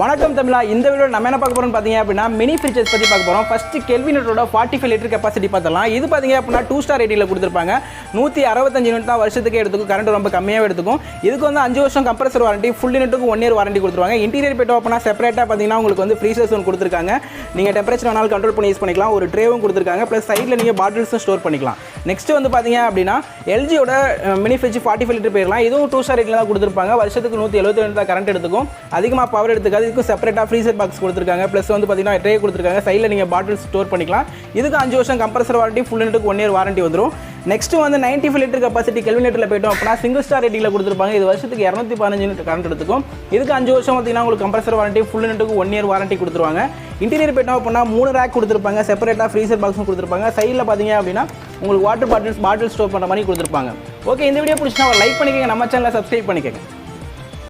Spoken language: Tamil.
வணக்கம் தமிழா. இந்த வீடியோ நம்ம என்ன பார்க்க போறோம்னு பாத்தீங்க அப்படின்னா மினி ஃப்ரிட்ஜஸ் பத்தி பார்க்க போறோம். ஃபர்ஸ்ட் கெல்வினேட்டரோட 45 லிட்டர் கெபாசிட்டி பார்த்தலாம். இது பாத்தீங்க அப்படின்னா 2 ஸ்டார் ரேட்டிங்ல கொடுத்திருப்பாங்க. 165 யூனிட் தான் வருஷத்துக்கு எடுத்துக்கும். கரண்ட் ரொம்ப கம்மியாவே எடுத்துக்கும். இதுக்கு வந்து 5 வருஷம் கம்ப்ரஸர் வாரண்டி, ஃபுல் யூனிட்டுக்கு 1 இயர் வாரண்டி கொடுத்துருவாங்க. இன்டீரியர் பெட் ஓப்பனா செப்பரேட்டா பாத்தீங்கன்னா உங்களுக்கு வந்து ஃப்ரீசர்ஸ் ஒன்று கொடுத்துருக்காங்க. நீங்க டெம்பரேச்சர் வேணாலும் கண்ட்ரோல் பண்ணி யூஸ் பண்ணிக்கலாம். ஒரு ட்ரேவும் கொடுத்துருக்காங்க. ப்ளஸ் சைடில் நீங்க பாட்டில்ஸும் ஸ்டோர் பண்ணிக்கலாம். நெக்ஸ்ட் வந்து பாத்தீங்க அப்படின்னா எல்ஜியோட மினி ஃப்ரிட்ஜ் 45 லிட்டர் போயிடலாம். இதுவும் 2 ஸ்டார் ரேட்டிங்ல தான் கொடுத்துருப்பாங்க. வருஷத்துக்கு 170 யூனிட் தான் கரண்ட் எடுத்துக்கும். அதிகமாக பவர் எடுத்துக்காது. இதுக்கு செப்பரேட்டா ஃப்ரீசர் பாக்ஸ் கொடுத்துருக்காங்க. ப்ளஸ் வந்து பார்த்தீங்கன்னா ட்ரே கொடுத்துருக்காங்க. சைடில் நீங்கள் பாட்டில் ஸ்டோர் பண்ணிக்கலாம். இதுக்கு 5 வருஷம் கம்ப்ரஸர் வாரண்டி, ஃபுல் யூனிட்டுக்கு 1 இயர் வாரண்டி வந்துடும். நெக்ஸ்ட் வந்து 95 லிட்டர் கெபாசிட்டி கெல்வினேட்டரில் போய்ட்டோம் அப்படின்னா சிங்கிள் ஸ்டார் ரேட்டிங்ல கொடுத்துருப்பாங்க. இது வருஷத்துக்கு 215 யூனிட் கரண்ட் எடுத்துக்கும். இதுக்கு 5 வருஷம் பார்த்தீங்கன்னா உங்களுக்கு கம்ப்ரஸர் வாரண்டி, ஃபுல் யூனிட்டுக்கு 1 இயர் வாரண்டி கொடுத்துருவாங்க. இன்டீரியர் போய்ட்டோம் அப்படின்னா 3 ரேக் கொடுத்துருப்பாங்க. செப்பரேட்டாக ஃப்ரீசர் பாக்ஸும் கொடுத்துருப்பாங்க. சைடில் பார்த்தீங்க அப்படின்னா உங்களுக்கு வாட்டர் பாட்டில் ஸ்டோர் பண்ணுற மாதிரி கொடுத்துருப்பாங்க. ஓகே, இந்த வீடியோ பிடிச்சினா லைக் பண்ணிக்கங்க, நம்ம சேனலை சப்ஸ்கிரைப் பண்ணிக்கங்க.